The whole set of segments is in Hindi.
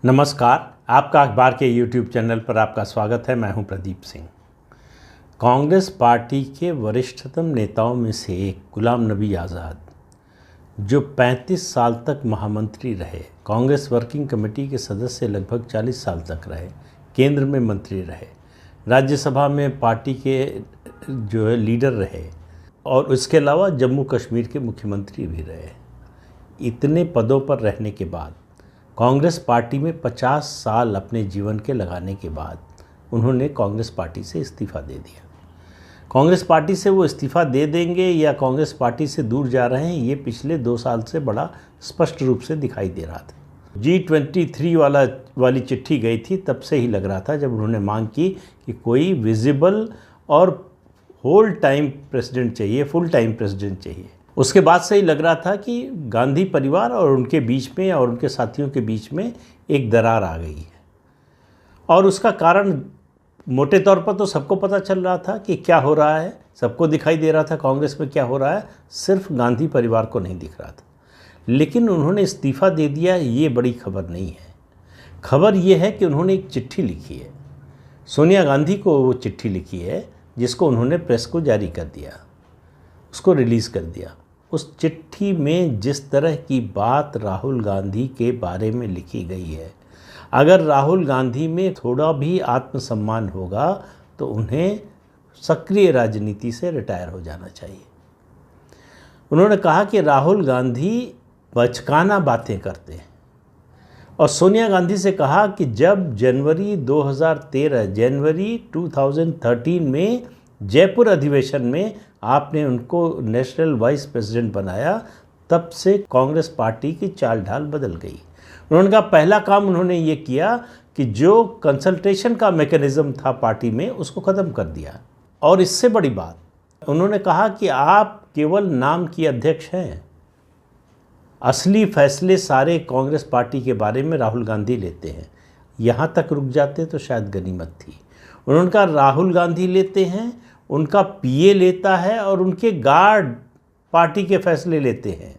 नमस्कार। आपका अखबार के YouTube चैनल पर आपका स्वागत है। मैं हूं प्रदीप सिंह। कांग्रेस पार्टी के वरिष्ठतम नेताओं में से एक गुलाम नबी आज़ाद, जो 35 साल तक महामंत्री रहे, कांग्रेस वर्किंग कमेटी के सदस्य लगभग 40 साल तक रहे, केंद्र में मंत्री रहे, राज्यसभा में पार्टी के जो है लीडर रहे और उसके अलावा जम्मू कश्मीर के मुख्यमंत्री भी रहे। इतने पदों पर रहने के बाद कांग्रेस पार्टी में 50 साल अपने जीवन के लगाने के बाद उन्होंने कांग्रेस पार्टी से इस्तीफ़ा दे दिया। कांग्रेस पार्टी से वो इस्तीफ़ा दे देंगे या कांग्रेस पार्टी से दूर जा रहे हैं, ये पिछले 2 साल से बड़ा स्पष्ट रूप से दिखाई दे रहा था। G23 वाली चिट्ठी गई थी, तब से ही लग रहा था, जब उन्होंने मांग की कि कोई विजिबल और होल टाइम प्रेसिडेंट चाहिए, फुल टाइम प्रेसिडेंट चाहिए। उसके बाद से ही लग रहा था कि गांधी परिवार और उनके बीच में और उनके साथियों के बीच में एक दरार आ गई है। और उसका कारण मोटे तौर पर तो सबको पता चल रहा था कि क्या हो रहा है, सबको दिखाई दे रहा था कांग्रेस में क्या हो रहा है, सिर्फ गांधी परिवार को नहीं दिख रहा था। लेकिन उन्होंने इस्तीफ़ा दे दिया, ये बड़ी खबर नहीं है। खबर ये है कि उन्होंने एक चिट्ठी लिखी है, सोनिया गांधी को वो चिट्ठी लिखी है, जिसको उन्होंने प्रेस को जारी कर दिया, उसको रिलीज़ कर दिया। उस चिट्ठी में जिस तरह की बात राहुल गांधी के बारे में लिखी गई है, अगर राहुल गांधी में थोड़ा भी आत्मसम्मान होगा तो उन्हें सक्रिय राजनीति से रिटायर हो जाना चाहिए। उन्होंने कहा कि राहुल गांधी बचकाना बातें करते हैं और सोनिया गांधी से कहा कि जब जनवरी 2013 में जयपुर अधिवेशन में आपने उनको नेशनल वाइस प्रेसिडेंट बनाया, तब से कांग्रेस पार्टी की चाल ढाल बदल गई। उन्होंने कहा पहला काम उन्होंने ये किया कि जो कंसल्टेशन का मैकेनिज्म था पार्टी में, उसको ख़त्म कर दिया। और इससे बड़ी बात, उन्होंने कहा कि आप केवल नाम की अध्यक्ष हैं, असली फैसले सारे कांग्रेस पार्टी के बारे में राहुल गांधी लेते हैं। यहाँ तक रुक जाते तो शायद गनीमत थी। उन्होंने कहा राहुल गांधी लेते हैं, उनका पीए लेता है और उनके गार्ड पार्टी के फैसले लेते हैं।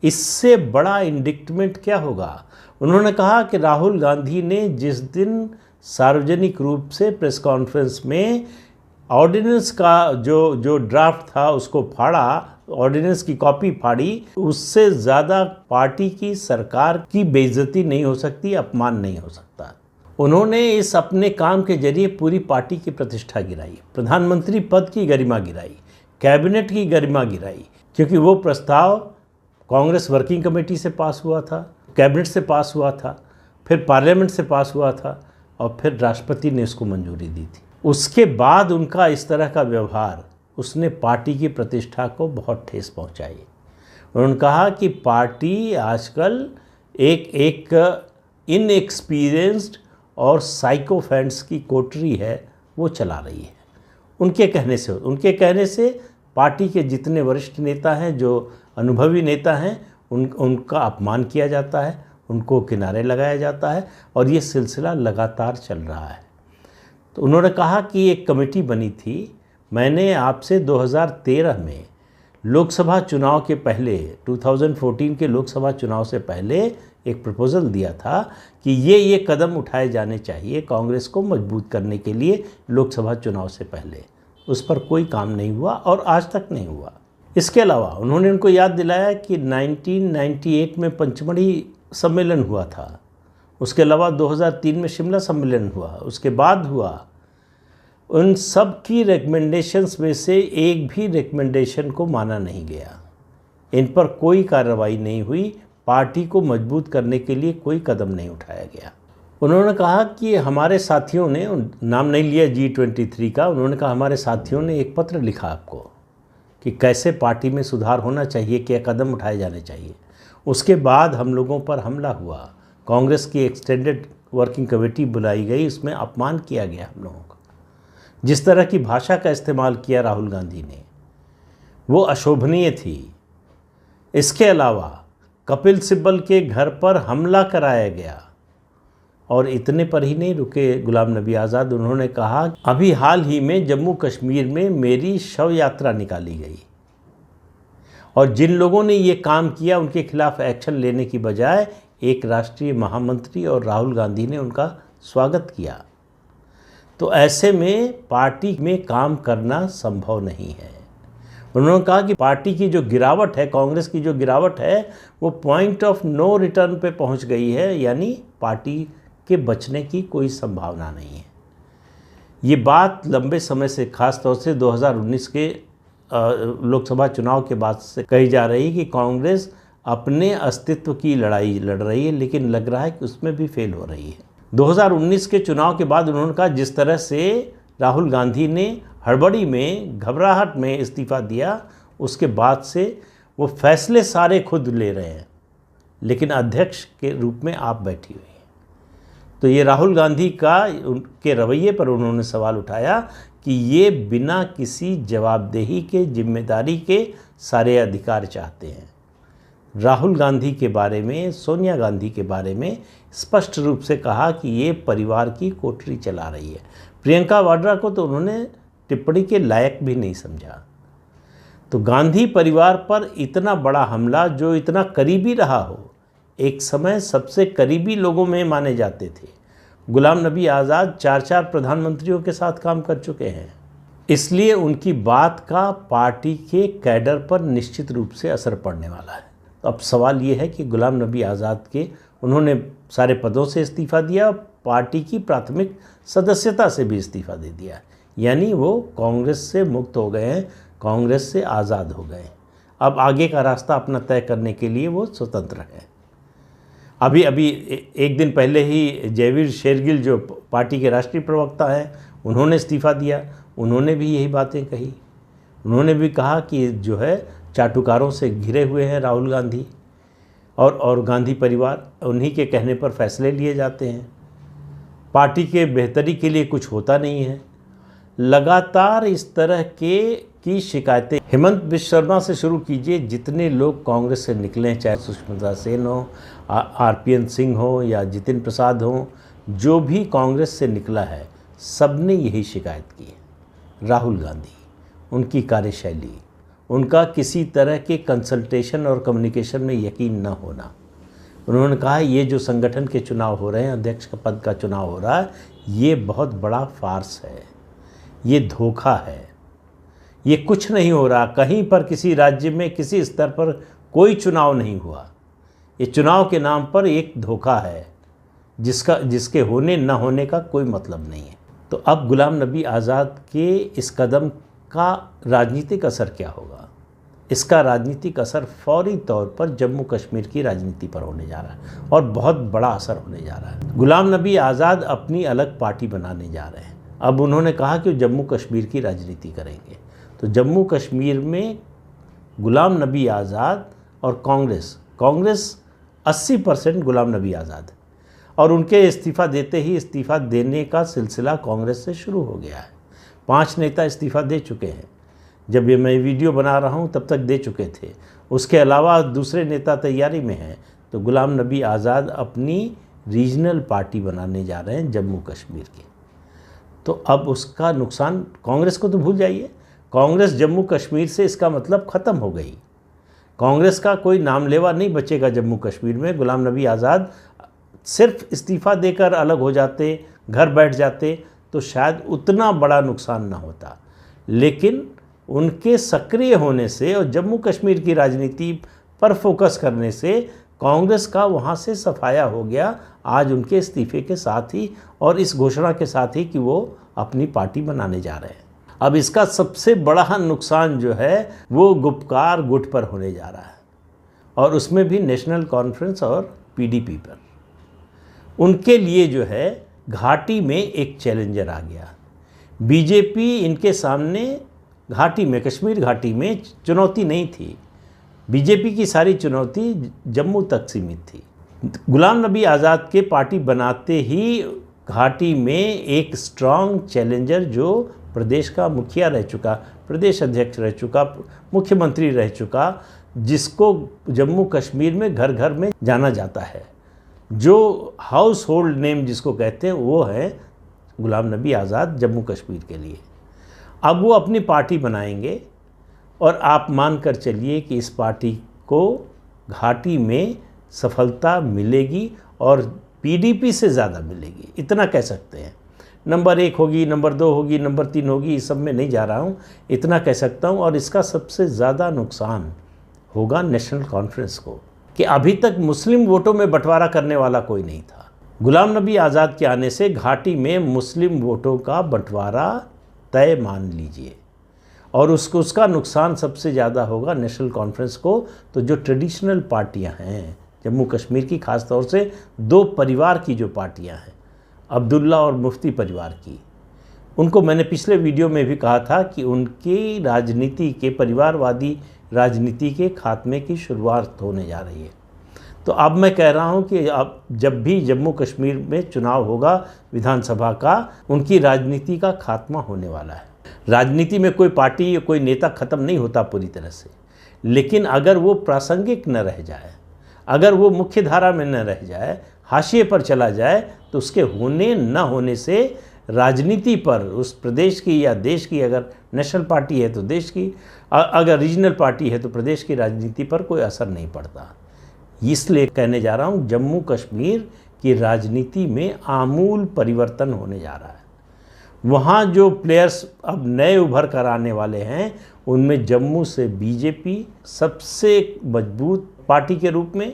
इससे बड़ा इंडिक्टमेंट क्या होगा। उन्होंने कहा कि राहुल गांधी ने जिस दिन सार्वजनिक रूप से प्रेस कॉन्फ्रेंस में ऑर्डिनेंस का जो ड्राफ्ट था उसको फाड़ा, ऑर्डिनेंस की कॉपी फाड़ी, उससे ज़्यादा पार्टी की सरकार की बेइज्जती नहीं हो सकती, अपमान नहीं हो सकता। उन्होंने इस अपने काम के जरिए पूरी पार्टी की प्रतिष्ठा गिराई, प्रधानमंत्री पद की गरिमा गिराई, कैबिनेट की गरिमा गिराई, क्योंकि वो प्रस्ताव कांग्रेस वर्किंग कमेटी से पास हुआ था, कैबिनेट से पास हुआ था, फिर पार्लियामेंट से पास हुआ था और फिर राष्ट्रपति ने इसको मंजूरी दी थी। उसके बाद उनका इस तरह का व्यवहार, उसने पार्टी की प्रतिष्ठा को बहुत ठेस पहुंचाई। उन्होंने कहा कि पार्टी आजकल एक इनएक्सपीरियंस्ड और साइकोफेंट्स की कोठरी है, वो चला रही है। उनके कहने से पार्टी के जितने वरिष्ठ नेता हैं, जो अनुभवी नेता हैं, उनका अपमान किया जाता है, उनको किनारे लगाया जाता है और ये सिलसिला लगातार चल रहा है। तो उन्होंने कहा कि एक कमेटी बनी थी, मैंने आपसे 2013 में लोकसभा चुनाव के पहले, 2014 के लोकसभा चुनाव से पहले एक प्रपोज़ल दिया था कि ये कदम उठाए जाने चाहिए कांग्रेस को मजबूत करने के लिए लोकसभा चुनाव से पहले। उस पर कोई काम नहीं हुआ और आज तक नहीं हुआ। इसके अलावा उन्होंने उनको याद दिलाया कि 1998 में पंचमढ़ी सम्मेलन हुआ था, उसके अलावा 2003 में शिमला सम्मेलन हुआ, उसके बाद हुआ। उन सब की रिकमेंडेशंस में से एक भी रिकमेंडेशन को माना नहीं गया, इन पर कोई कार्रवाई नहीं हुई, पार्टी को मजबूत करने के लिए कोई कदम नहीं उठाया गया। उन्होंने कहा कि हमारे साथियों ने, नाम नहीं लिया G23 का, उन्होंने कहा हमारे साथियों ने एक पत्र लिखा आपको कि कैसे पार्टी में सुधार होना चाहिए, क्या कदम उठाए जाने चाहिए। उसके बाद हम लोगों पर हमला हुआ, कांग्रेस की एक्सटेंडेड वर्किंग कमेटी बुलाई गई, उसमें अपमान किया गया हम लोगों का। जिस तरह की भाषा का इस्तेमाल किया राहुल गांधी ने, वो अशोभनीय थी। इसके अलावा कपिल सिब्बल के घर पर हमला कराया गया और इतने पर ही नहीं रुके गुलाम नबी आज़ाद। उन्होंने कहा अभी हाल ही में जम्मू कश्मीर में मेरी शव यात्रा निकाली गई और जिन लोगों ने ये काम किया उनके खिलाफ एक्शन लेने की बजाय एक राष्ट्रीय महामंत्री और राहुल गांधी ने उनका स्वागत किया। तो ऐसे में पार्टी में काम करना संभव नहीं है। उन्होंने कहा कि पार्टी की जो गिरावट है, कांग्रेस की जो गिरावट है, वो पॉइंट ऑफ नो रिटर्न पे पहुंच गई है, यानी पार्टी के बचने की कोई संभावना नहीं है। ये बात लंबे समय से, खास तौर से 2019 के लोकसभा चुनाव के बाद से कही जा रही है कि कांग्रेस अपने अस्तित्व की लड़ाई लड़ रही है, लेकिन लग रहा है कि उसमें भी फेल हो रही है। 2019 के चुनाव के बाद उन्होंने कहा जिस तरह से राहुल गांधी ने हड़बड़ी में, घबराहट में इस्तीफ़ा दिया, उसके बाद से वो फैसले सारे खुद ले रहे हैं, लेकिन अध्यक्ष के रूप में आप बैठी हुई हैं। तो ये राहुल गांधी का उनके रवैये पर उन्होंने सवाल उठाया कि ये बिना किसी जवाबदेही के, जिम्मेदारी के सारे अधिकार चाहते हैं। राहुल गांधी के बारे में, सोनिया गांधी के बारे में स्पष्ट रूप से कहा कि ये परिवार की कोठरी चला रही है। प्रियंका वाड्रा को तो उन्होंने टिप्पणी के लायक भी नहीं समझा। तो गांधी परिवार पर इतना बड़ा हमला, जो इतना करीबी रहा हो, एक समय सबसे करीबी लोगों में माने जाते थे। गुलाम नबी आज़ाद 4 प्रधानमंत्रियों के साथ काम कर चुके हैं, इसलिए उनकी बात का पार्टी के कैडर पर निश्चित रूप से असर पड़ने वाला है। तो अब सवाल ये है कि गुलाम नबी आज़ाद के उन्होंने सारे पदों से इस्तीफ़ा दिया, पार्टी की प्राथमिक सदस्यता से भी इस्तीफ़ा दे दिया, यानी वो कांग्रेस से मुक्त हो गए हैं, कांग्रेस से आज़ाद हो गए। अब आगे का रास्ता अपना तय करने के लिए वो स्वतंत्र है। अभी एक दिन पहले ही जयवीर शेरगिल, जो पार्टी के राष्ट्रीय प्रवक्ता हैं, उन्होंने इस्तीफ़ा दिया। उन्होंने भी यही बातें कही। उन्होंने भी कहा कि जो है चाटुकारों से घिरे हुए हैं राहुल गांधी और गांधी परिवार, उन्हीं के कहने पर फैसले लिए जाते हैं, पार्टी के बेहतरी के लिए कुछ होता नहीं है। लगातार इस तरह की शिकायतें हेमंत बिश्व शर्मा से शुरू कीजिए, जितने लोग कांग्रेस से निकले हैं, चाहे सुष्मिता सेन हो, आरपीएन सिंह हो या जितिन प्रसाद हो, जो भी कांग्रेस से निकला है, सब ने यही शिकायत की है। राहुल गांधी, उनकी कार्यशैली, उनका किसी तरह के कंसल्टेशन और कम्युनिकेशन में यकीन न होना। उन्होंने कहा ये जो संगठन के चुनाव हो रहे हैं, अध्यक्ष का पद का चुनाव हो रहा है, ये बहुत बड़ा फार्स है, ये धोखा है, ये कुछ नहीं हो रहा। कहीं पर किसी राज्य में किसी स्तर पर कोई चुनाव नहीं हुआ। ये चुनाव के नाम पर एक धोखा है, जिसके होने न होने का कोई मतलब नहीं है। तो अब गुलाम नबी आज़ाद के इस कदम का राजनीतिक असर क्या होगा? इसका राजनीतिक असर फौरी तौर पर जम्मू कश्मीर की राजनीति पर होने जा रहा है और बहुत बड़ा असर होने जा रहा है। गुलाम नबी आज़ाद अपनी अलग पार्टी बनाने जा रहे हैं। अब उन्होंने कहा कि वो जम्मू कश्मीर की राजनीति करेंगे। तो जम्मू कश्मीर में गुलाम नबी आज़ाद और कांग्रेस 80% गुलाम नबी आज़ाद, और उनके इस्तीफ़ा देते ही इस्तीफ़ा देने का सिलसिला कांग्रेस से शुरू हो गया है। 5 नेता इस्तीफ़ा दे चुके हैं। जब ये मैं वीडियो बना रहा हूँ तब तक दे चुके थे। उसके अलावा दूसरे नेता तैयारी में हैं। तो गुलाम नबी आज़ाद अपनी रीजनल पार्टी बनाने जा रहे हैं जम्मू कश्मीर की। तो अब उसका नुकसान, कांग्रेस को तो भूल जाइए, कांग्रेस जम्मू कश्मीर से इसका मतलब ख़त्म हो गई। कांग्रेस का कोई नाम लेवा नहीं बचेगा जम्मू कश्मीर में। गुलाम नबी आज़ाद सिर्फ इस्तीफ़ा देकर अलग हो जाते, घर बैठ जाते, तो शायद उतना बड़ा नुकसान ना होता। लेकिन उनके सक्रिय होने से और जम्मू कश्मीर की राजनीति पर फोकस करने से कांग्रेस का वहाँ से सफाया हो गया, आज उनके इस्तीफे के साथ ही और इस घोषणा के साथ ही कि वो अपनी पार्टी बनाने जा रहे हैं। अब इसका सबसे बड़ा नुकसान जो है वो गुपकार गुट पर होने जा रहा है, और उसमें भी नेशनल कॉन्फ्रेंस और पीडीपी पर। उनके लिए जो है घाटी में एक चैलेंजर आ गया। बीजेपी इनके सामने घाटी में, कश्मीर घाटी में चुनौती नहीं थी। बीजेपी की सारी चुनौती जम्मू तक सीमित थी। गुलाम नबी आज़ाद के पार्टी बनाते ही घाटी में एक स्ट्रांग चैलेंजर, जो प्रदेश का मुखिया रह चुका, प्रदेश अध्यक्ष रह चुका, मुख्यमंत्री रह चुका, जिसको जम्मू कश्मीर में घर घर में जाना जाता है, जो हाउस होल्ड नेम जिसको कहते हैं, वो है गुलाम नबी आज़ाद जम्मू कश्मीर के लिए। अब वो अपनी पार्टी बनाएंगे और आप मान कर चलिए कि इस पार्टी को घाटी में सफलता मिलेगी और पीडीपी से ज़्यादा मिलेगी, इतना कह सकते हैं। नंबर 1 होगी, नंबर 2 होगी, नंबर 3 होगी, इस सब में नहीं जा रहा हूँ, इतना कह सकता हूँ। और इसका सबसे ज़्यादा नुकसान होगा नेशनल कॉन्फ्रेंस को, कि अभी तक मुस्लिम वोटों में बंटवारा करने वाला कोई नहीं था। गुलाम नबी आज़ाद के आने से घाटी में मुस्लिम वोटों का बंटवारा तय मान लीजिए, और उसका नुकसान सबसे ज़्यादा होगा नेशनल कॉन्फ्रेंस को। तो जो ट्रेडिशनल पार्टियां हैं जम्मू कश्मीर की, ख़ास तौर से 2 परिवार की जो पार्टियां हैं, अब्दुल्ला और मुफ्ती परिवार की, उनको मैंने पिछले वीडियो में भी कहा था कि उनकी राजनीति के, परिवारवादी राजनीति के खात्मे की शुरुआत होने जा रही है। तो अब मैं कह रहा हूं कि अब जब भी जम्मू कश्मीर में चुनाव होगा विधानसभा का, उनकी राजनीति का खात्मा होने वाला है। राजनीति में कोई पार्टी या कोई नेता ख़त्म नहीं होता पूरी तरह से, लेकिन अगर वो प्रासंगिक न रह जाए, अगर वो मुख्य धारा में न रह जाए, हाशिए पर चला जाए, तो उसके होने न होने से राजनीति पर, उस प्रदेश की या देश की, अगर नेशनल पार्टी है तो देश की, अगर रीजनल पार्टी है तो प्रदेश की राजनीति पर कोई असर नहीं पड़ता। इसलिए कहने जा रहा हूँ, जम्मू कश्मीर की राजनीति में आमूल परिवर्तन होने जा रहा है। वहाँ जो प्लेयर्स अब नए उभर कर आने वाले हैं, उनमें जम्मू से बीजेपी सबसे मजबूत पार्टी के रूप में,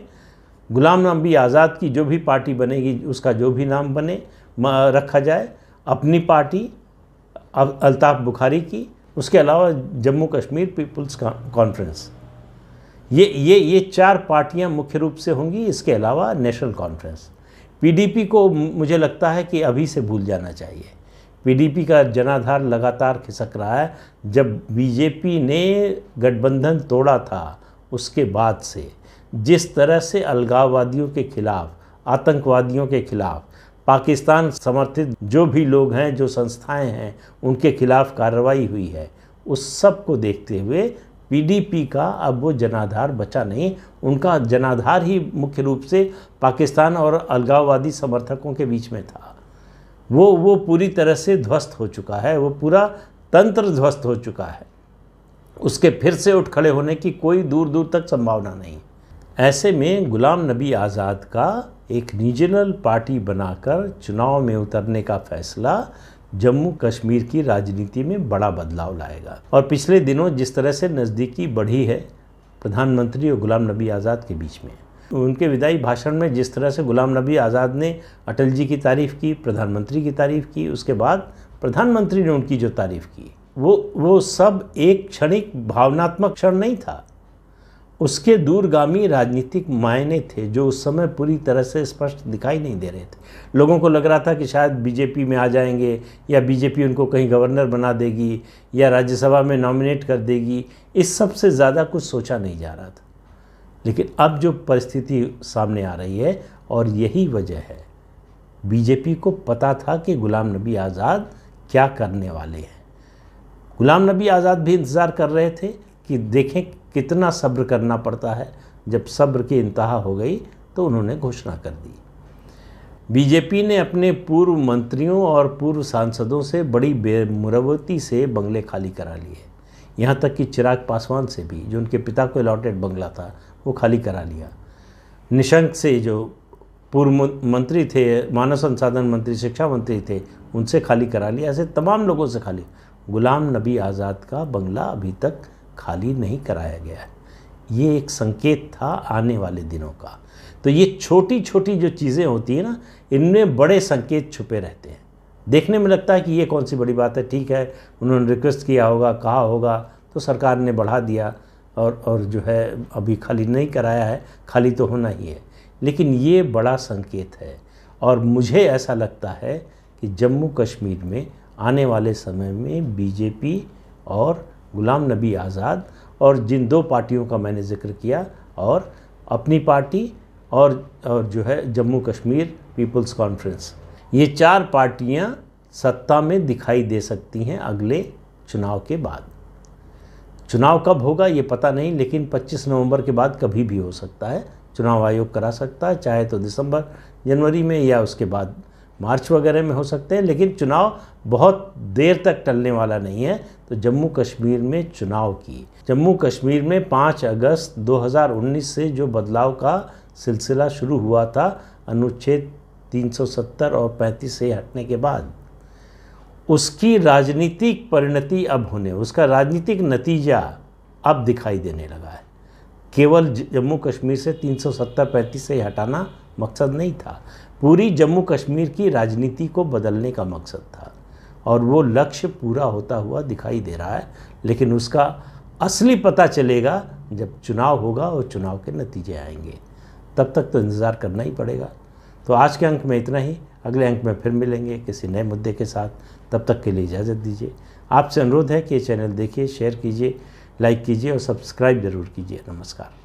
गुलाम नबी आज़ाद की जो भी पार्टी बनेगी, उसका जो भी नाम बने रखा जाए, अपनी पार्टी अल्ताफ़ बुखारी की, उसके अलावा जम्मू कश्मीर पीपल्स कॉन्फ्रेंस, ये 4 पार्टियां मुख्य रूप से होंगी। इसके अलावा नेशनल कॉन्फ्रेंस। पीडीपी को मुझे लगता है कि अभी से भूल जाना चाहिए। पीडीपी का जनाधार लगातार खिसक रहा है। जब बीजेपी ने गठबंधन तोड़ा था, उसके बाद से जिस तरह से अलगाववादियों के खिलाफ, आतंकवादियों के खिलाफ, पाकिस्तान समर्थित जो भी लोग हैं, जो संस्थाएं हैं, उनके खिलाफ कार्रवाई हुई है, उस सब को देखते हुए पीडीपी का अब वो जनाधार बचा नहीं। उनका जनाधार ही मुख्य रूप से पाकिस्तान और अलगाववादी समर्थकों के बीच में था। वो पूरी तरह से ध्वस्त हो चुका है, वो पूरा तंत्र ध्वस्त हो चुका है। उसके फिर से उठ खड़े होने की कोई दूर दूर तक संभावना नहीं। ऐसे में गुलाम नबी आज़ाद का एक रीजनल पार्टी बनाकर चुनाव में उतरने का फैसला जम्मू कश्मीर की राजनीति में बड़ा बदलाव लाएगा। और पिछले दिनों जिस तरह से नज़दीकी बढ़ी है प्रधानमंत्री और गुलाम नबी आज़ाद के बीच में, उनके विदाई भाषण में जिस तरह से गुलाम नबी आज़ाद ने अटल जी की तारीफ़ की, प्रधानमंत्री की तारीफ़ की, उसके बाद प्रधानमंत्री ने उनकी जो तारीफ़ की, वो सब एक क्षणिक भावनात्मक क्षण नहीं था। उसके दूरगामी राजनीतिक मायने थे जो उस समय पूरी तरह से स्पष्ट दिखाई नहीं दे रहे थे। लोगों को लग रहा था कि शायद बीजेपी में आ जाएंगे, या बीजेपी उनको कहीं गवर्नर बना देगी, या राज्यसभा में नॉमिनेट कर देगी। इस सब से ज़्यादा कुछ सोचा नहीं जा रहा था। लेकिन अब जो परिस्थिति सामने आ रही है, और यही वजह है, बीजेपी को पता था कि गुलाम नबी आज़ाद क्या करने वाले हैं। गुलाम नबी आज़ाद भी इंतज़ार कर रहे थे कि देखें कितना सब्र करना पड़ता है। जब सब्र की इंतहा हो गई तो उन्होंने घोषणा कर दी। बीजेपी ने अपने पूर्व मंत्रियों और पूर्व सांसदों से बड़ी बेमुरवती से बंगले खाली करा लिए। यहाँ तक कि चिराग पासवान से भी, जो उनके पिता को अलॉटेड बंगला था, वो खाली करा लिया। निशंक से, जो पूर्व मंत्री थे, मानव संसाधन मंत्री, शिक्षा मंत्री थे, उनसे खाली करा लिया। ऐसे तमाम लोगों से खाली। गुलाम नबी आज़ाद का बंगला अभी तक खाली नहीं कराया गया है। ये एक संकेत था आने वाले दिनों का। तो ये छोटी छोटी जो चीज़ें होती हैं ना, इनमें बड़े संकेत छुपे रहते हैं। देखने में लगता है कि ये कौन सी बड़ी बात है, ठीक है, उन्होंने रिक्वेस्ट किया होगा, कहा होगा, तो सरकार ने बढ़ा दिया और जो है अभी खाली नहीं कराया है, खाली तो होना ही है। लेकिन ये बड़ा संकेत है, और मुझे ऐसा लगता है कि जम्मू कश्मीर में आने वाले समय में बीजेपी और गुलाम नबी आज़ाद और जिन 2 पार्टियों का मैंने जिक्र किया, और अपनी पार्टी और जो है जम्मू कश्मीर पीपल्स कॉन्फ्रेंस, ये 4 पार्टियां सत्ता में दिखाई दे सकती हैं अगले चुनाव के बाद। चुनाव कब होगा ये पता नहीं, लेकिन 25 नवंबर के बाद कभी भी हो सकता है। चुनाव आयोग करा सकता है, चाहे तो दिसंबर जनवरी में या उसके बाद मार्च वगैरह में हो सकते हैं। लेकिन चुनाव बहुत देर तक टलने वाला नहीं है। तो जम्मू कश्मीर में जम्मू कश्मीर में 5 अगस्त 2019 से जो बदलाव का सिलसिला शुरू हुआ था अनुच्छेद 370 और 35 से हटने के बाद, उसकी राजनीतिक परिणति अब होने, उसका राजनीतिक नतीजा अब दिखाई देने लगा है। केवल जम्मू कश्मीर से 370-35 से हटाना मकसद नहीं था, पूरी जम्मू कश्मीर की राजनीति को बदलने का मकसद था और वो लक्ष्य पूरा होता हुआ दिखाई दे रहा है। लेकिन उसका असली पता चलेगा जब चुनाव होगा और चुनाव के नतीजे आएंगे, तब तक तो इंतज़ार करना ही पड़ेगा। तो आज के अंक में इतना ही, अगले अंक में फिर मिलेंगे किसी नए मुद्दे के साथ। तब तक के लिए इजाज़त दीजिए। आपसे अनुरोध है कि ये चैनल देखिए, शेयर कीजिए, लाइक कीजिए और सब्सक्राइब ज़रूर कीजिए। नमस्कार।